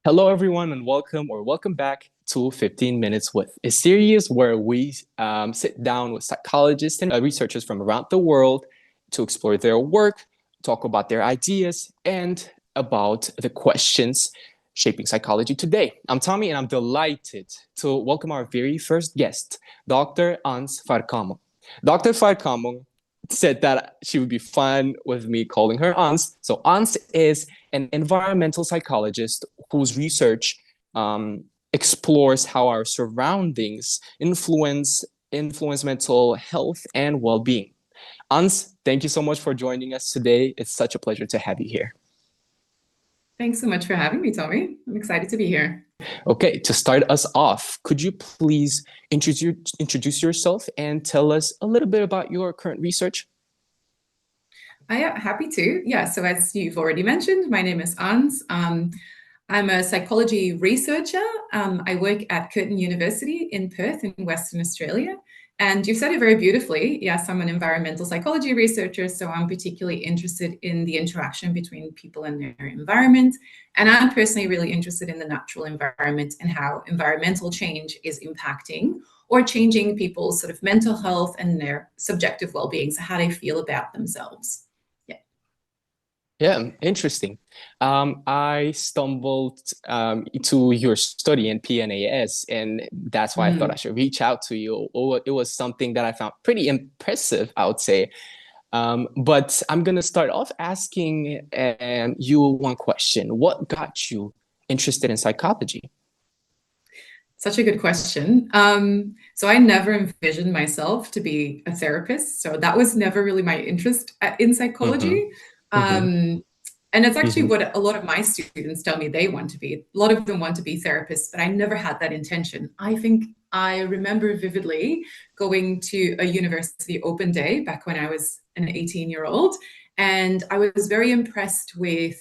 Hello, everyone, and welcome back to 15 Minutes With, a series where we sit down with psychologists and researchers from around the world to explore their work, talk about their ideas, and about the questions shaping psychology today. I'm Tommy, and I'm delighted to welcome our very first guest, Dr. Ans Vercammen. Dr. Vercammen said that she would be fine with me calling her Ans. So Ans is an environmental psychologist whose research explores how our surroundings influence mental health and well-being. Ans, thank you so much for joining us today. It's such a pleasure to have you here. Thanks so much for having me, Tommy. I'm excited to be here. Okay, to start us off, could you please introduce yourself and tell us a little bit about your current research? Yeah, happy to. Yeah, so as you've already mentioned, my name is Ans. I'm a psychology researcher. I work at Curtin University in Perth in Western Australia. And you've said it very beautifully. Yes, I'm an environmental psychology researcher, so I'm particularly interested in the interaction between people and their environment. And I'm personally really interested in the natural environment and how environmental change is impacting or changing people's sort of mental health and their subjective well-being, so how they feel about themselves. Yeah, interesting. I stumbled into your study in PNAS, and that's why I thought I should reach out to you. It was something that I found pretty impressive, I would say. But I'm gonna start off asking you one question. What got you interested in psychology? Such a good question. So I never envisioned myself to be a therapist. So that was never really my interest in Mm-hmm. psychology. Mm-hmm. And it's actually Mm-hmm. what a lot of my students tell me they want to be. A lot of them want to be therapists, but I never had that intention. I think I remember vividly going to a university open day back when I was an 18-year-old. And I was very impressed with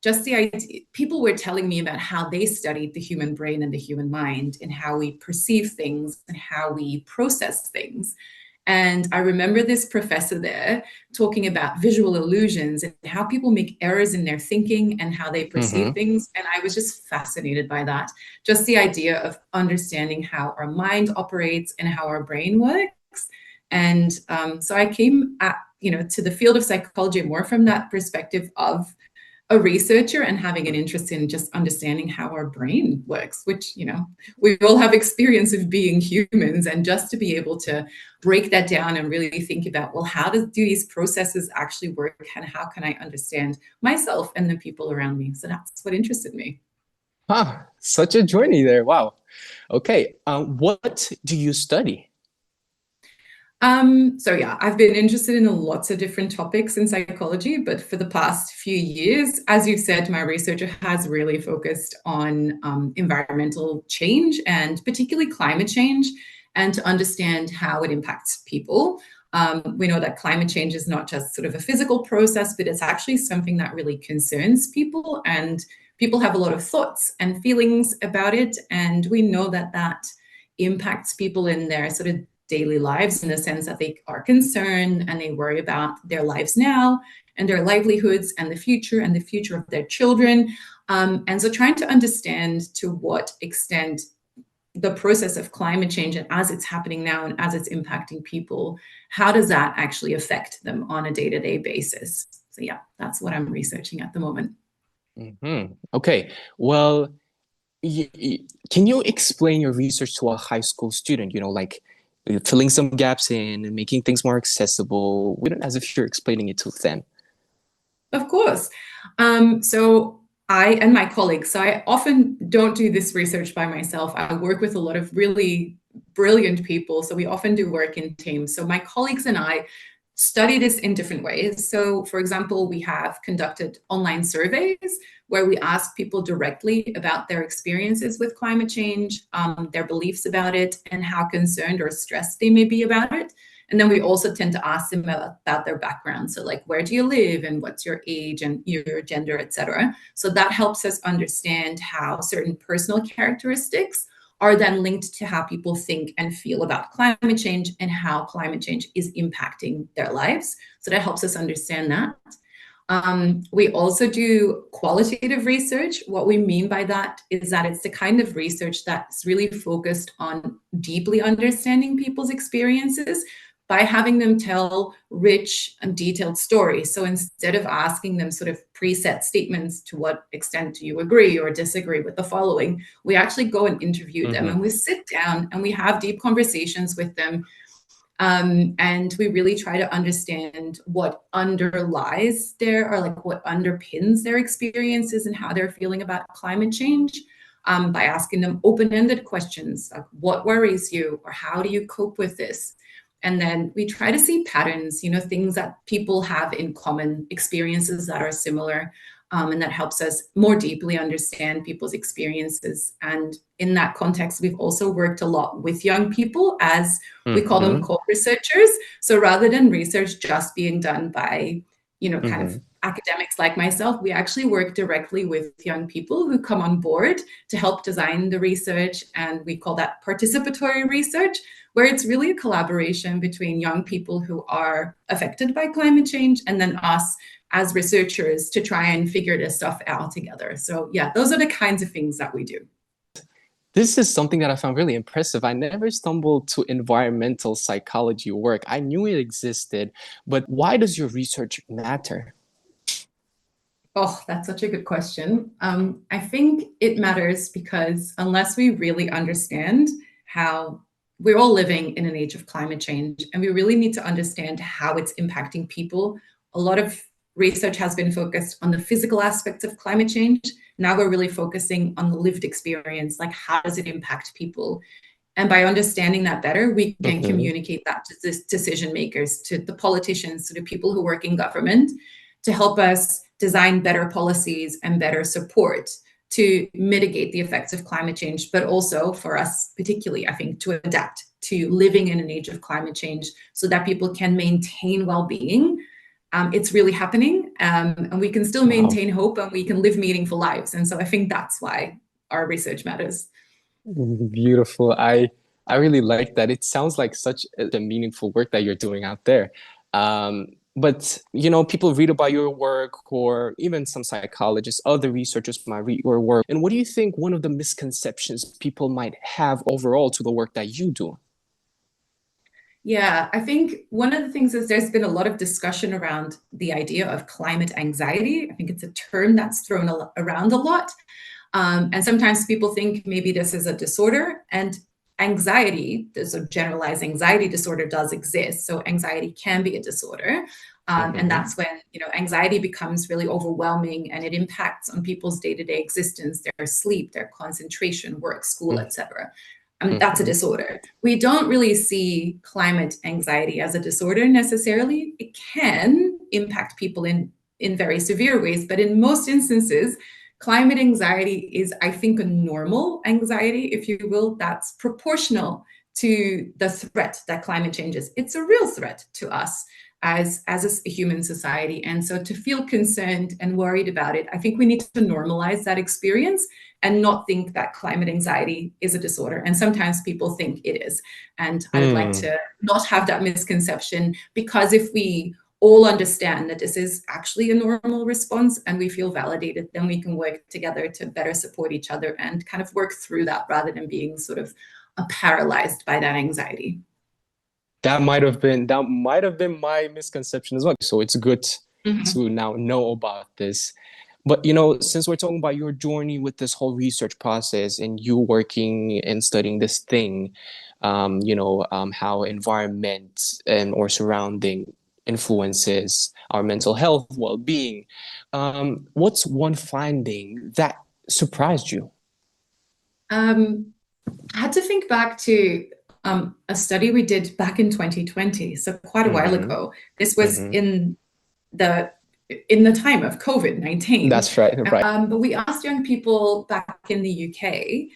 just the idea. People were telling me about how they studied the human brain and the human mind and how we perceive things and how we process things. And I remember this professor there talking about visual illusions and how people make errors in their thinking and how they perceive Mm-hmm. things. And I was just fascinated by that. Just the idea of understanding how our mind operates and how our brain works. And so I came to the field of psychology more from that perspective of a researcher and having an interest in just understanding how our brain works, which, we all have experience of being humans, and just to be able to break that down and really think about, well, how do these processes actually work and how can I understand myself and the people around me? So that's what interested me. Huh, such a journey there. Wow. Okay. What do you study? So yeah, I've been interested in lots of different topics in psychology, but for the past few years, as you said, my research has really focused on environmental change and particularly climate change, and to understand how it impacts people. We know that climate change is not just sort of a physical process, but it's actually something that really concerns people, and people have a lot of thoughts and feelings about it. And we know that that impacts people in their sort of daily lives, in the sense that they are concerned and they worry about their lives now and their livelihoods and the future of their children. And so trying to understand to what extent the process of climate change, and as it's happening now and as it's impacting people, how does that actually affect them on a day-to-day basis? So yeah, that's what I'm researching at the moment. Mm-hmm. Okay. Well, can you explain your research to a high school student? Like filling some gaps in and making things more accessible, as if you're explaining it to them. Of course. So I and my colleagues, so I often don't do this research by myself. I work with a lot of really brilliant people. So we often do work in teams. So my colleagues and I study this in different ways. So, for example, we have conducted online surveys where we ask people directly about their experiences with climate change, their beliefs about it, and how concerned or stressed they may be about it. And then we also tend to ask them about their background. So like, where do you live and what's your age and your gender, et cetera. So that helps us understand how certain personal characteristics are then linked to how people think and feel about climate change and how climate change is impacting their lives. So that helps us understand that. We also do qualitative research. What we mean by that is that it's the kind of research that's really focused on deeply understanding people's experiences by having them tell rich and detailed stories. So instead of asking them sort of preset statements, to what extent do you agree or disagree with the following, we actually go and interview them, and we sit down and we have deep conversations with them. And we really try to understand what underlies their, or like what underpins their experiences and how they're feeling about climate change, by asking them open-ended questions like, what worries you, or how do you cope with this? And then we try to see patterns, things that people have in common, experiences that are similar, and that helps us more deeply understand people's experiences. And in that context, we've also worked a lot with young people, as we call them co-researchers. So rather than research just being done by, kind of academics like myself, we actually work directly with young people who come on board to help design the research. And we call that participatory research, where it's really a collaboration between young people who are affected by climate change and then us as researchers to try and figure this stuff out together. So yeah, those are the kinds of things that we do. This is something that I found really impressive. I never stumbled to environmental psychology work. I knew it existed, but why does your research matter? Oh, that's such a good question. I think it matters because unless we really understand how we're all living in an age of climate change, and we really need to understand how it's impacting people. A lot of research has been focused on the physical aspects of climate change. Now we're really focusing on the lived experience, like how does it impact people? And by understanding that better, we can communicate that to the decision makers, to the politicians, to the people who work in government, to help us design better policies and better support to mitigate the effects of climate change, but also for us particularly, I think, to adapt to living in an age of climate change so that people can maintain well-being. It's really happening, and we can still maintain hope, and we can live meaningful lives. And so I think that's why our research matters. Beautiful. I really like that. It sounds like such a meaningful work that you're doing out there. But people read about your work, or even some psychologists, other researchers might read your work. And what do you think one of the misconceptions people might have overall to the work that you do? Yeah, I think one of the things is there's been a lot of discussion around the idea of climate anxiety. I think it's a term that's thrown around a lot. And sometimes people think maybe this is a disorder, and anxiety, there's a generalized anxiety disorder, does exist. So anxiety can be a disorder. And that's when, anxiety becomes really overwhelming, and it impacts on people's day-to-day existence, their sleep, their concentration, work, school, etc. That's a disorder. We don't really see climate anxiety as a disorder necessarily. It can impact people in very severe ways, but in most instances, climate anxiety is, I think, a normal anxiety, if you will, that's proportional to the threat that climate change is. It's a real threat to us as a human society. And so to feel concerned and worried about it, I think we need to normalize that experience and not think that climate anxiety is a disorder. And sometimes people think it is. And I would like to not have that misconception, because if we all understand that this is actually a normal response and we feel validated, then we can work together to better support each other and kind of work through that rather than being sort of paralyzed by that anxiety. That might have been my misconception as well. So it's good to now know about this. But since we're talking about your journey with this whole research process and you working and studying this thing, how environment and or surrounding influences our mental health, well-being. What's one finding that surprised you? I had to think back to a study we did back in 2020, so quite a while ago. This was in the time of COVID-19. That's right. But we asked young people back in the UK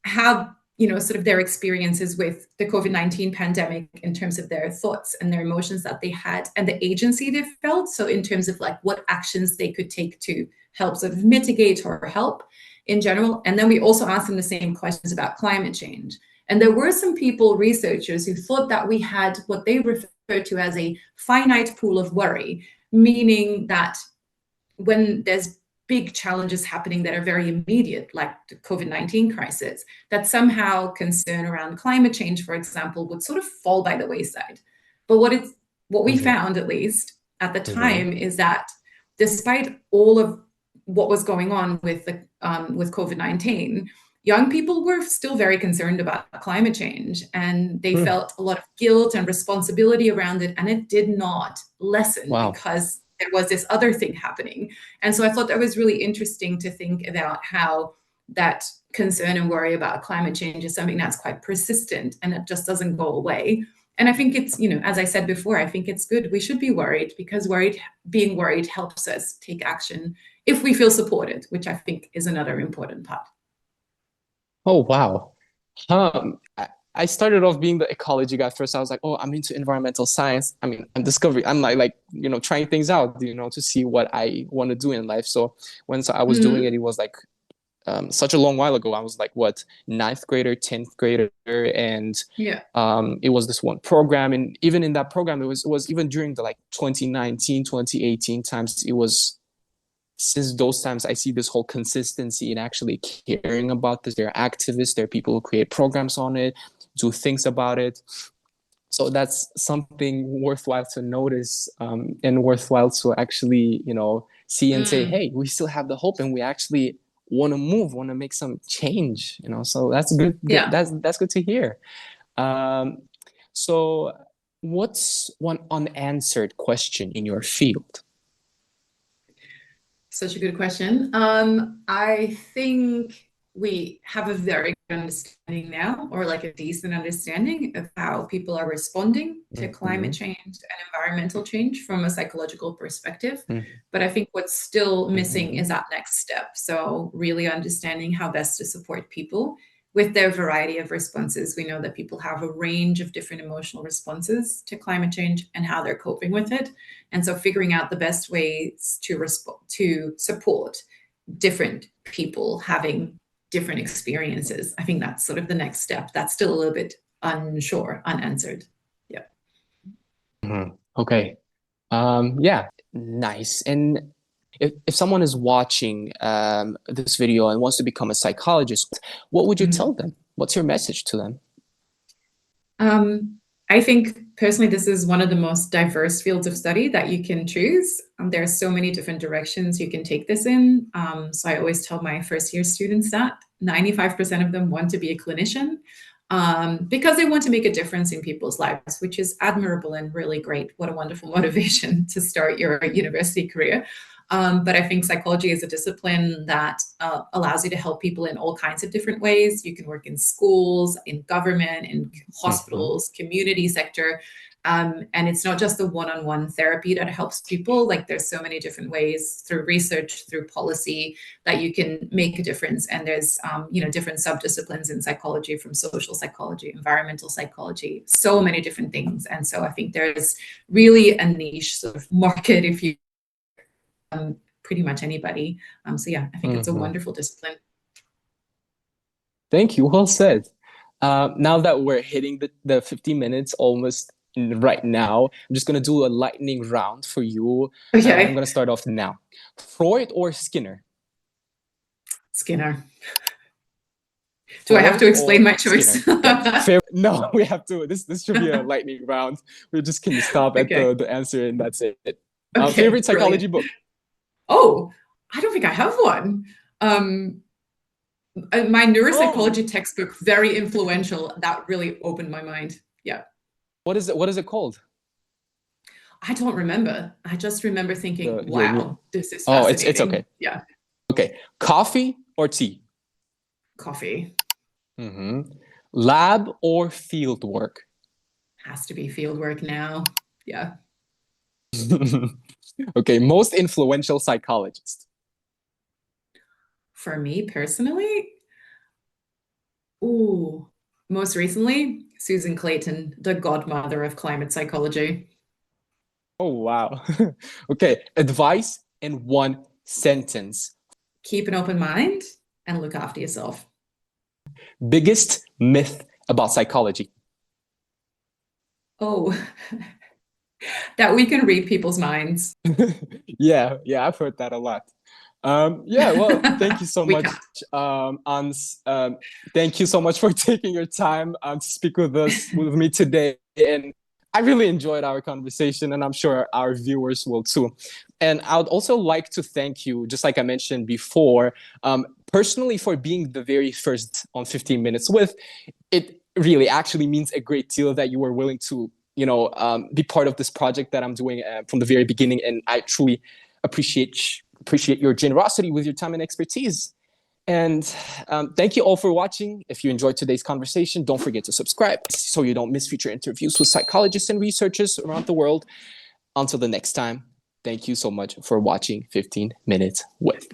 how, sort of their experiences with the COVID-19 pandemic in terms of their thoughts and their emotions that they had and the agency they felt. So in terms of like what actions they could take to help sort of mitigate or help in general. And then we also asked them the same questions about climate change. And there were some people, researchers, who thought that we had what they referred to as a finite pool of worry, meaning that when there's big challenges happening that are very immediate, like the COVID-19 crisis, that somehow concern around climate change, for example, would sort of fall by the wayside. But what we Mm-hmm. found, at least at the Mm-hmm. time, is that despite all of what was going on with COVID-19, young people were still very concerned about climate change, and they Hmm. felt a lot of guilt and responsibility around it, and it did not lessen Wow. because there was this other thing happening. And so I thought that was really interesting to think about how that concern and worry about climate change is something that's quite persistent and it just doesn't go away. And I think it's, as I said before, I think it's good. We should be worried because being worried helps us take action if we feel supported, which I think is another important part. Oh, wow. I started off being the ecology guy first. I was like, oh, I'm into environmental science. I mean, I'm discovering, I'm like, trying things out, to see what I want to do in life. So when I was doing it, it was like such a long while ago. I was like, what, ninth grader, 10th grader. And Yeah. it was this one program. And even in that program, it was even during the like 2019, 2018 times, it was since those times I see this whole consistency in actually caring about this. There are activists, there are people who create programs on it, do things about it. So that's something worthwhile to notice, and worthwhile to actually, see and say, hey, we still have the hope and we actually want to move, want to make some change, so that's good. Yeah. That's good to hear. Um, so what's one unanswered question in your field? Such a good question. I think we have a very good understanding now, or like a decent understanding of how people are responding to climate Mm-hmm. change and environmental change from a psychological perspective. Mm-hmm. But I think what's still missing Mm-hmm. is that next step. So really understanding how best to support people with their variety of responses. We know that people have a range of different emotional responses to climate change and how they're coping with it. And so figuring out the best ways to support different people having different experiences. I think that's sort of the next step. That's still a little bit unsure, unanswered. Yeah. Mm-hmm. Okay. Yeah, nice. And if someone is watching this video and wants to become a psychologist, what would you tell them? What's your message to them? I think personally, this is one of the most diverse fields of study that you can choose. There are so many different directions you can take this in. So I always tell my first year students that 95% of them want to be a clinician because they want to make a difference in people's lives, which is admirable and really great. What a wonderful motivation to start your university career. But I think psychology is a discipline that allows you to help people in all kinds of different ways. You can work in schools, in government, in Mm-hmm. hospitals, community sector. And it's not just the one-on-one therapy that helps people. Like there's so many different ways through research, through policy that you can make a difference. And there's, different subdisciplines in psychology, from social psychology, environmental psychology, so many different things. And so I think there's really a niche sort of market if you pretty much anybody. So yeah, I think it's a Mm-hmm. wonderful discipline. Thank you. Well said. Now that we're hitting the 50 minutes almost right now, I'm just going to do a lightning round for you. I'm Okay. going to start off now. Freud or Skinner? Skinner. Do I have Freud to explain or my Skinner? choice? Yep. Fair. No, we have to. This should be a lightning round. We just can stop at Okay. the answer and that's it. Okay, Favorite psychology brilliant. book? Oh, I don't think I have one. Um, my Oh, neuropsychology textbook, very influential. That really opened my mind. Yeah. what is it? What is it called? I don't remember. I just remember thinking, The your. wow, this is Oh, it's okay. fascinating. Yeah. Okay, coffee or tea? Coffee. Mm-hmm. Lab or field work? Has to be field work now. Yeah. Okay, most influential psychologist. For me personally, ooh, most recently, Susan Clayton, the godmother of climate psychology. Oh, wow. Okay, advice in one sentence. Keep an open mind and look after yourself. Biggest myth about psychology. Oh, that we can read people's minds. Yeah, yeah, I've heard that a lot. Yeah, well, thank you so We much, can. Ans. Thank you so much for taking your time to speak with me today. And I really enjoyed our conversation, and I'm sure our viewers will too. And I would also like to thank you, just like I mentioned before, personally for being the very first on 15 Minutes with. It really actually means a great deal that you were willing to, be part of this project that I'm doing from the very beginning. And I truly appreciate your generosity with your time and expertise. And thank you all for watching. If you enjoyed today's conversation, don't forget to subscribe so you don't miss future interviews with psychologists and researchers around the world. Until the next time, thank you so much for watching 15 Minutes with.